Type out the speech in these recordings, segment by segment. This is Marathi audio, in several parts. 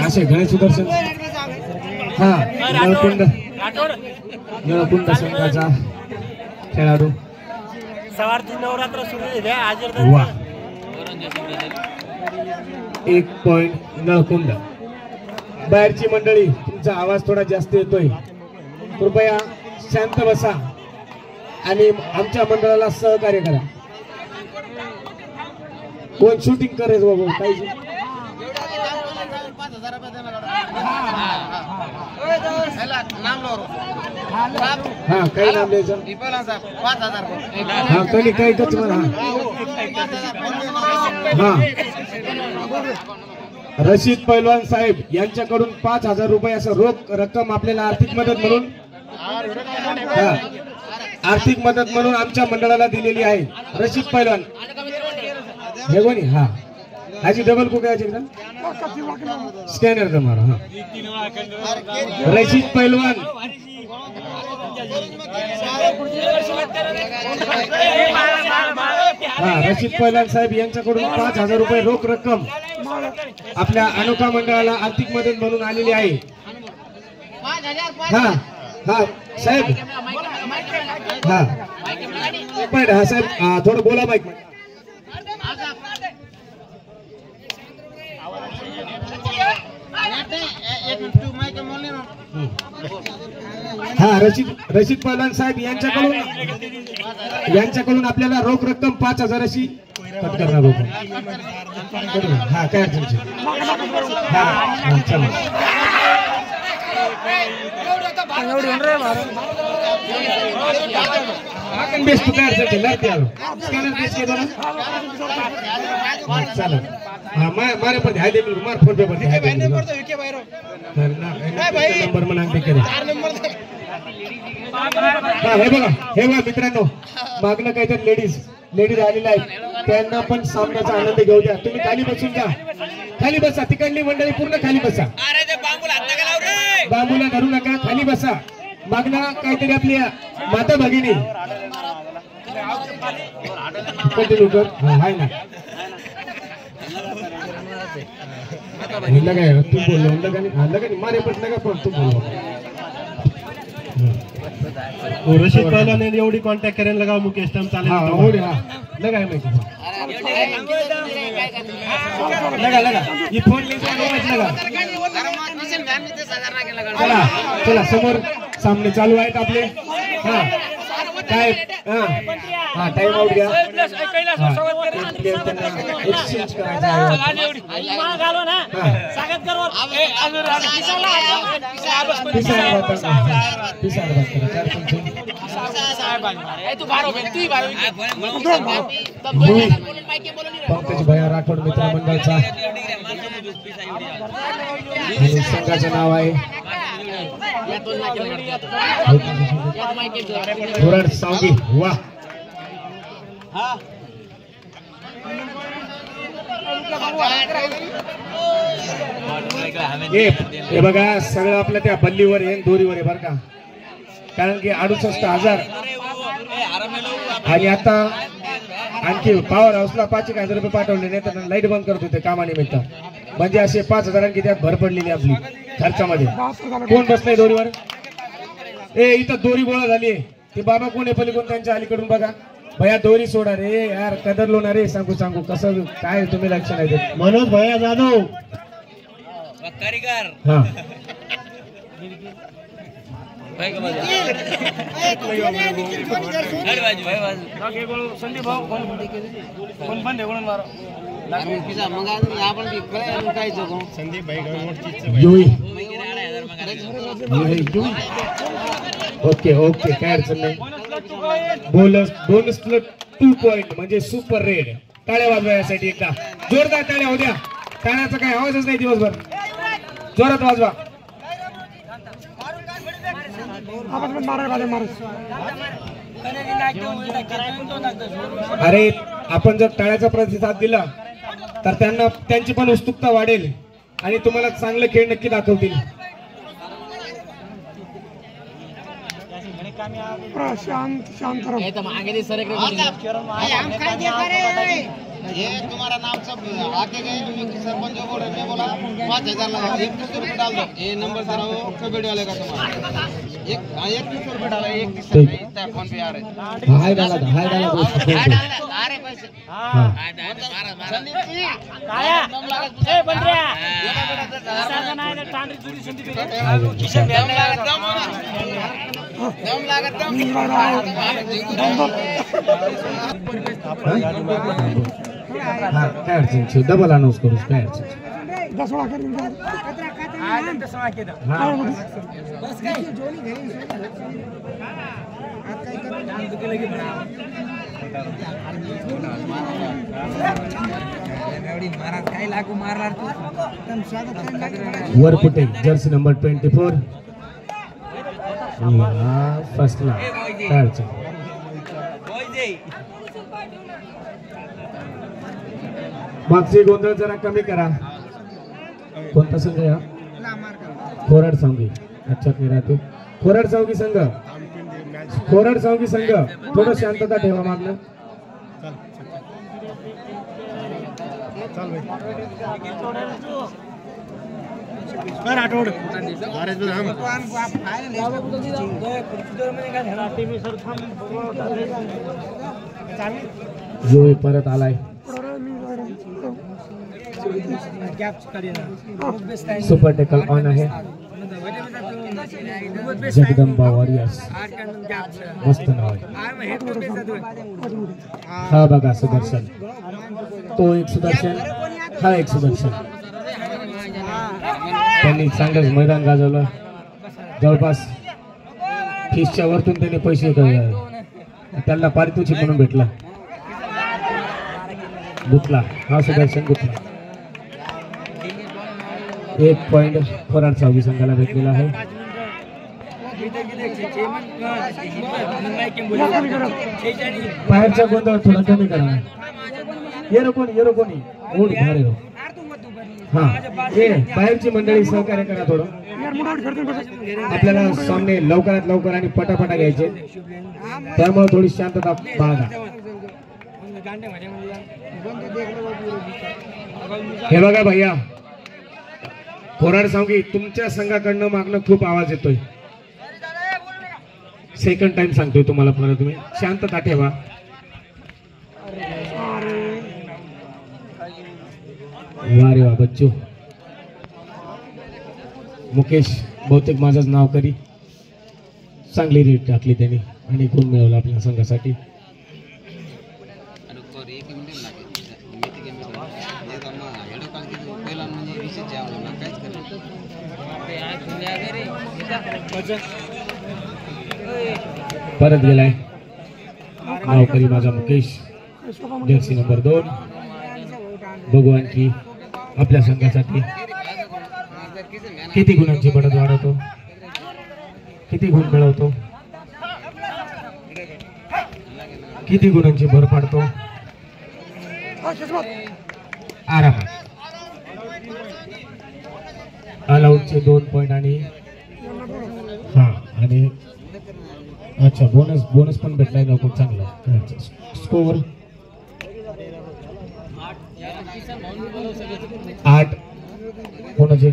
असे गणेश सुदर्शन हा नळकुंड संघाचा खेळाडू नवरात्र सुरू वा 1 पॉइंट नळकुंड. बाहेरची मंडळी तुमचा आवाज थोडा जास्त येतोय, कृपया शांत बसा आणि आमच्या मंडळाला सहकार्य करा. कोण शूटिंग करेल बाबू काही हा काही नाम द्यायचं हा काही काही कच म्हणा हा रशीद पैलवान साहेब यांच्याकडून 5,000 रुपये असं रोख रक्कम आपल्याला आर्थिक मदत म्हणून आमच्या मंडळाला दिलेली आहे. रशीद पैलवान हे कोणी हा आजी डबल को काय स्कॅनर का मारा हा रशीद पैलवान हा रशीद पैलवान साहेब यांच्याकडून 5,000 रुपये रोख रक्कम आपल्या अनोखा मंडळाला आर्थिक मदत म्हणून आलेली आहे. हा हा साहेब हा पण हा साहेब थोडं बोला माईक. हा रशीद पैलवान साहेब यांच्याकडून आपल्याला रोख रक्कम 5,000 अशी कट करणार होतो. हा काय अडचण हा चला बेस्ट काय अडचण स्कॅनर बेस्ट के दोन चला हाँ मारे पर हाय दे मार फोन पे पर हाय दे नंबर म्हणा देखे हा हे बघा मित्रांनो मागणं काहीतरी लेडीज आलेल्या आहेत त्यांना पण सामन्याचा आनंद घेऊ द्या. तुम्ही खाली बसून जा, खाली बसा. तिकडली मंडळी पूर्ण खाली बसा, बांबूला धरू नका, खाली बसा. मागणं काहीतरी आपली माता भगिनी कंटिन्यू कर हाय ना लगा तू बोल लगा मारे पण लगा पण तू बोल रशीद पैलवान ने एवढी कॉन्टॅक्ट करेन लगा मुकेश तम चालेल हां हो रे हां लगा है माहिती लगा ये फोन ले लगा चला समोर सामने चालू आहेत आपले. हां काय हां टाइम आउट घ्या. एक्सचेंज करायचा पंकज भैया राठोड मित्र मंडळचा संघाचं नाव आहे धुरड सावगी. वा हे बघा सगळं आपल्या त्या बल्लीवर आहे दोरीवर आहे बरं का, कारण की 68,000 आणि आता आणखी पॉवर हाऊसला 5,000 रुपये पाठवले नाही तर लाईट बंद करत होते कामानिमित्त. म्हणजे असे 5,000 आणखी त्यात भर पडलेली आपली खर्चामध्ये. कोण बसलाय दोरीवर? इथं दोरी गोळा झाली. ते बाबा कोण आहे पलीकडून त्यांच्या अलीकडून बघा. भैया दोरी सोडा रे यार, कदरलो ना रे. सांगू कसं काय तुम्ही लक्ष नाही देत. मनोज भैया जाधव हा संदीप भाऊ कोण बंद म्हणून मारो संदीप भाई ओके काय अडचण नाही. बोनस 2 पॉइंट म्हणजे सुपर रेड. टाळ्या वाजवा यासाठी एकदा जोरदार टाळ्या होऊ द्या. टाळ्याचा काही आवाजच नाही दिवसभर, जोरात वाजवा. अरे आपण जर टाळ्याचा प्रतिसाद दिला तर त्यांची पण उत्सुकता वाढेल आणि तुम्हाला चांगलं खेळ नक्की दाखवतील. शांत शांत ये तुम्हारा नाम सब आके गए सरपंच जो बोल रहे मैं बोला 5,000 लगा 31 रुपये डाल दो ये नंबर जरा वो पेमेंट डालेगा तुम्हारा 31 रुपये डाला 31 रुपये फोन पे आ रहे हाय डाला दोस्त आ रहे पैसे हाँ संदीप जी काया ए बंड्या साधा नाही ना टांडरी जुरी संदीप किशन दम लागत हाँ काय अडचण छे डबल अनाउन्स करू काय अडचण हाँ वरपुटे जर्सी नंबर 24 फर्स्ट ला काय अडचण मागची गोंधळ जरा कमी करा कोणता संघ या खोराड सांगी अच्छा राहते खोराड सांगी संघ थोडं शांतता ठेवा मागणं जो परत आलाय सुपर टॅकल ऑन आहे जगदंबा वॉरियर्स मस्त नाव आहे हा बघा सुदर्शन तो एक सुदर्शन हा एक सुदर्शन त्यांनी चांगलंच मैदान गाजवलं जवळपास फीसच्या वरतून त्यांनी पैसे त्यांना पारितोषिक म्हणून भेटलं गुतला हा सुदर्शन गुतला 1 पॉइंट खोराड सावगी संघाला भेटलेला आहे बाहेरचा गोंधळ थोडा कमी करा येरो कोणी ओढ भारे हो हा हे बाहेरची मंडळी सहकार्य करा थोडं आपल्याला सामने लवकरात लवकर आणि पटापटा घ्यायचे त्यामुळे थोडी शांतता बाळगा हे बघा भैया खोराड सांगी तुमच्या संघाकडनं मागणं खूप आवाज येतोय सेकंड टाइम सांगतोय तुम्हाला परत तुम्ही शांतता ठेवा वारे वा बच्चू मुकेश बहुतेक माझंच नाव करी चांगली रीड टाकली त्यांनी आणि गुण मिळवला आपल्या संघासाठी परत गेलाय नावकरी माझा मुकेश जर्सी नंबर 2 बघू आणखी आपल्या संघासाठी किती गुणांची बढ़त वाढवतो किती गुण मिळवतो किती गुणांची भर पाडतो आरामात ऑल आउटचे 2 पॉइंट आणि हा आणि अच्छा बोनस पण भेटलाय ना खूप चांगला स्कोर 8 कोणाचे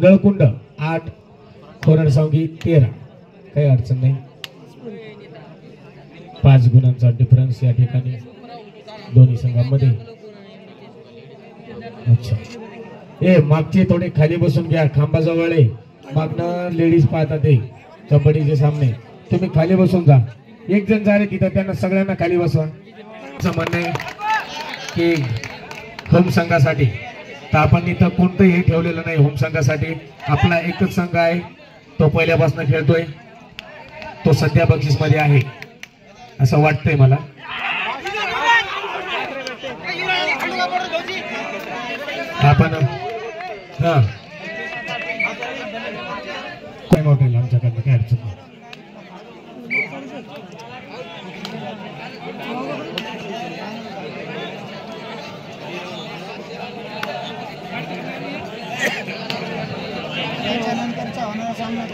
गळकुंड 8 खोराड सांगी 13 काही अडचण नाही 5 गुणांचा डिफरन्स या ठिकाणी दोन्ही संघांमध्ये अच्छा ए मागचे थोडे खाली बसून घ्या खांबाजवळ मागणं लेडीज पाहतात ते कबड्डीचे सामने तुम्ही खाली बसून जा एक जण जा रे तिथं त्यांना सगळ्यांना खाली बसवा असं म्हणणं आहे की होम संघासाठी तर आपण इथं कोणतंही ठेवलेलं नाही होम संघासाठी आपला एकच संघ आहे तो पहिल्यापासून खेळतोय तो सध्या बक्षीस मध्ये आहे असं वाटतंय मला आपण हा हॉटेल आमच्याकडनं काय अडचण नाही त्याच्यानंतरचा होणारा सामना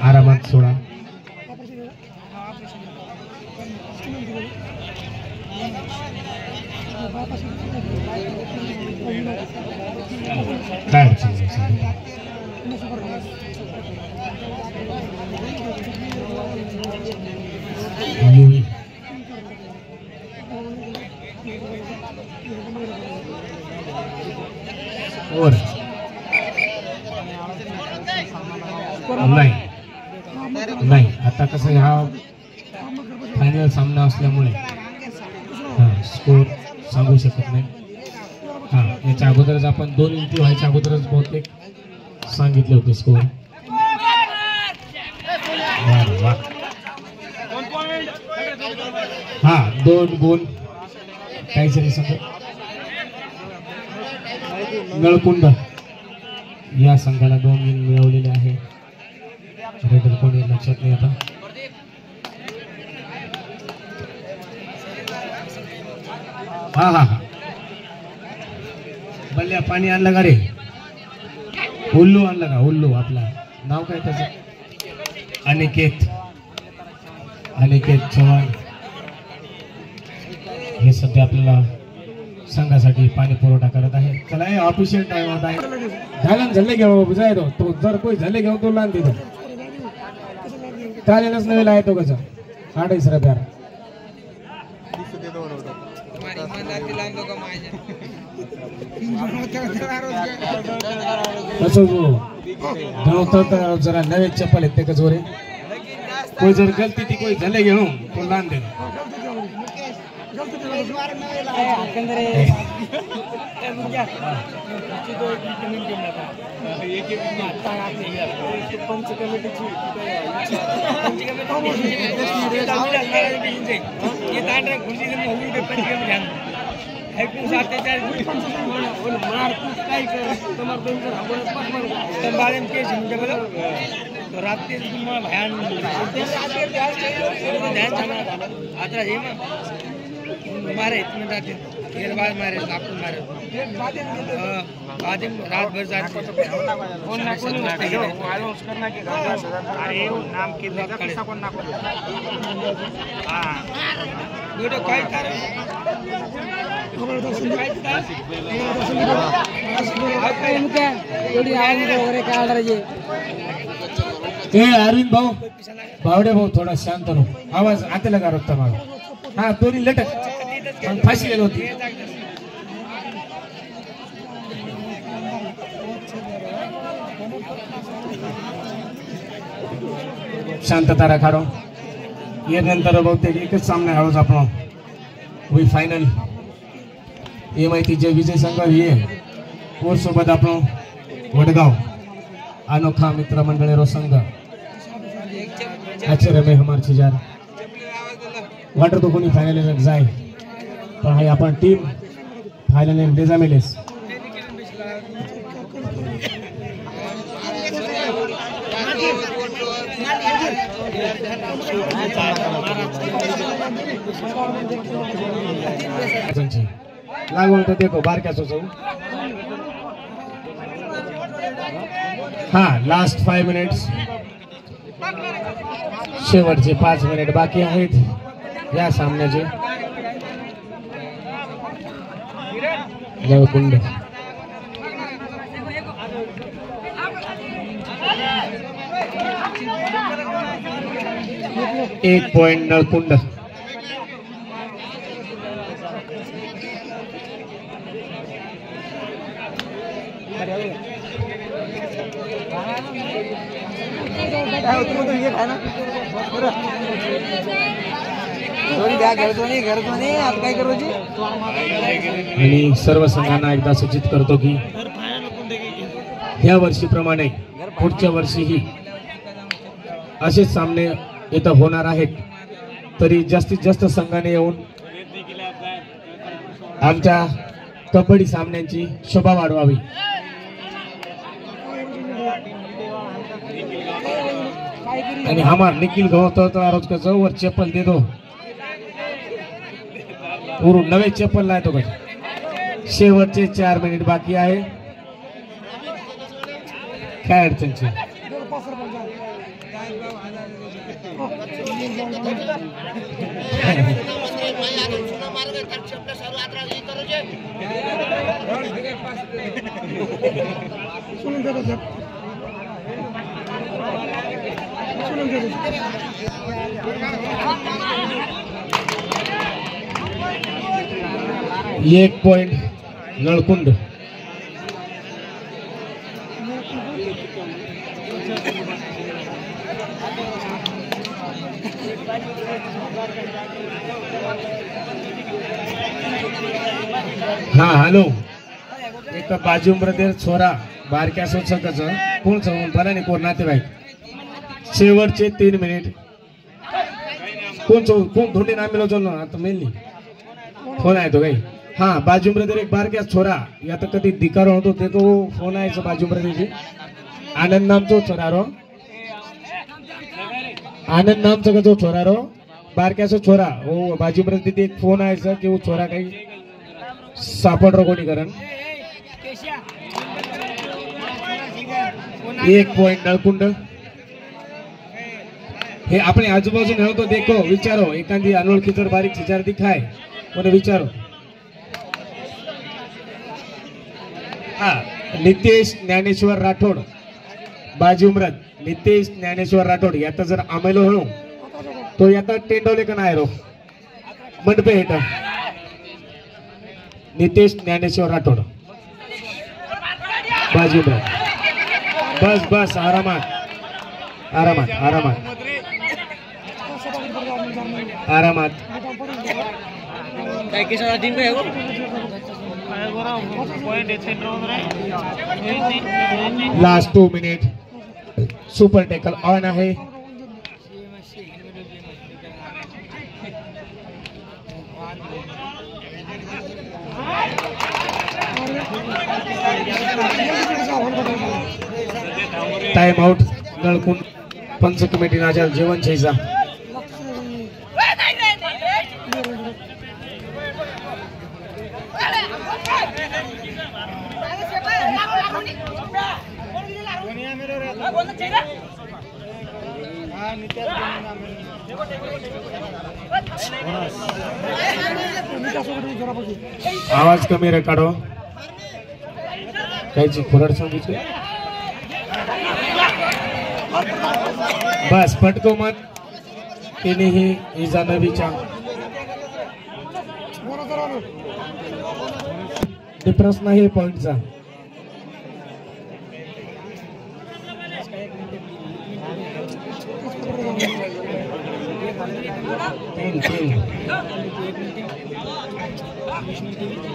आरामात सोडा. काय अडचण नाही. युवी ओव्हर नाही. आता कसं हा फायनल सामना असल्यामुळे स्कोर सांगू शकत नाही. याच्या अगोदरच आपण 2 इंटी व्हायच्या अगोदरच बहुतेक सांगितले होते स्कोर. हा 2 गुण काहीतरी सगळं. नळकुंड या संघाला 2 गुण मिळवलेले आहे. रेडर कोणी लक्षात नाही आता. हा बल्ल्या पाणी आणलं का रे? उल्लू आणलं का? उल्लू आपला नाव काय त्याचं? अनिकेत चव्हाण हे सध्या आपल्याला संघासाठी पाणी पुरवठा करत आहे. चला हे ऑफिशियल टाइम होत आहे. झाले घेऊ जाय तो जर कोई झाले घेऊ तो लांब देतो चालेलच नवीन आहे तो कसं 28 रुपया जरा नवे चप्पल आहेत ते का जोरे कोई जर गलती ती कोई झाले घेऊ तो लांब दे. मारे इतने जाते फिर बाद मारे आपको मारे बाद में रात भर जाते कौन ना कौन अनाउंस करना के अरे वो नाम के लगा कैसा कौन ना हां वीडियो काय कर एवढी आवाज वगैरे काय आला अरविंद भाऊ बावडे भाऊ थोडा शांत हो. आवाज आते लगा रोखता माग. हा दोन्ही लटक फाशी गेली होती. शांतता राखाडो. यानंतर बहुतेक एकच सामना हळूच आपण होई फायनल. हे माहिती जे विजय संघ आहे और सोबत आपण वडगाव अनोखा मित्र मंडळेरो संघ आश्चर्य में हमार चिजार वाटर तो कोणी फायनल में जाए पण हाय आपण टीम फायनल में डेजामेलेस लागून तर देखो बारक्याचो जाऊ. हा लास्ट 5 मिनिट्स शेवटचे 5 मिनिट बाकी आहेत या सामन्याचे. नळकुंड एक पॉइंट नळकुंड. आणि सर्व संघांना एकदा सूचित करतो की या वर्षीप्रमाणे पुढच्या वर्षीही असेच सामने इथं होणार आहेत. तरी जास्तीत जास्त संघाने येऊन आमच्या कबड्डी सामन्यांची शोभा वाढवावी आणि हमार निखिल गवतो रोज कसं वर चप्पल दे दो वरून नवे चप्पल लायतो का शेवटचे 4 मिनिट बाकी आहे काय अडचणची एक पॉइंट नळकुंड हाँ हॅलो एक बाजू ब्रदर छोरा बारक्या सोचकच कोण सांगून परा नाही कोण नातेवाईक शेवटचे 3 मिनिट कोण धोंडे नाम मिलो चल आता मेनली फोन आहे तो काही हाँ बाजू ब्रदर एक बारक्या छोरा या तर कधी धिकार होतो ते तो फोन आहे बाजू ब्रदरची आनंद नामचो छोरा रो आनंद नामचा का जो छोरा रो बारक्याचा छोरा हो बाजू ब्रदर तिथे एक फोन आहे की वो छोरा काही सापड रो कोणी करण 1 पॉइंट नळकुंड हे अपने आजूबाजू में हो तो देखो विचारो एखादी अनोळखी जर बारीक विचार दिखाय कोणी विचारो हा नितेश ज्ञानेश्वर राठोड बाजूमरद नितेश ज्ञानेश्वर राठोड यात जर आमेलो हो तो यात टेंडवले का नाही रो मंडपे हेट नितेश ज्ञानेश्वर राठोड बाजूमरद बस बस आरामात आरामात आरामात आरामात काय किसा टीम पे है वो last 2 minute super tackle on आहे टाइम आउट नळकुंड पंच कमिटी नाच्या जेवण छेजा आवाज कमी रे काढो कायची खुराड सांगितली बस पटको मत तिनेही इजा नबीच्या डिफरन्स नाही पॉइंटचा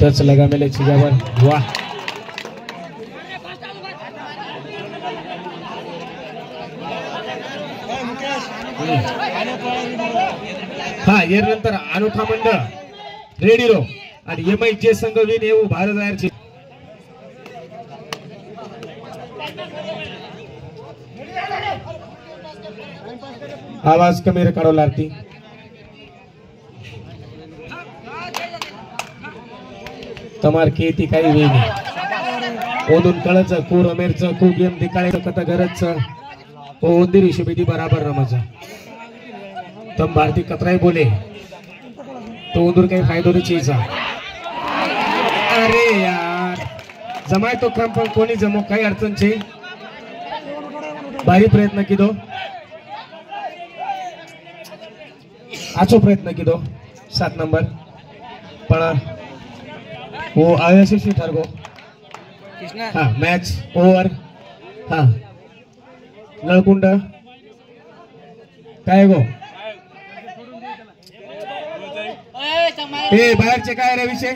टच लगा मेले चिजावर वाह हा यानंतर अनोखा मंडळ रेडी रो आणि एमआय जे संघ विन येऊ भारत जायरची आवाज कमी रे काढो लारती तमार खेती काही वेळ नाही ओदून कळच को रमेरच को गेम दिकाळेचं कथा गरजच ओ उंदीर हिशोबी बराबर रमाचा तम भारती कतराई बोले तो उंदूर काही फायदो नाही चीजा अरे यार जमाय तो क्रम पण कोणी जमो काही अडचण छे भारी प्रयत्न किदो आचो प्रयत्न किदो 7 नंबर पण वो आयसीसी ठरगो हाँ मैच ओवर हाँ नळकुंड काय गो ए बाहेरचे काय रे विषय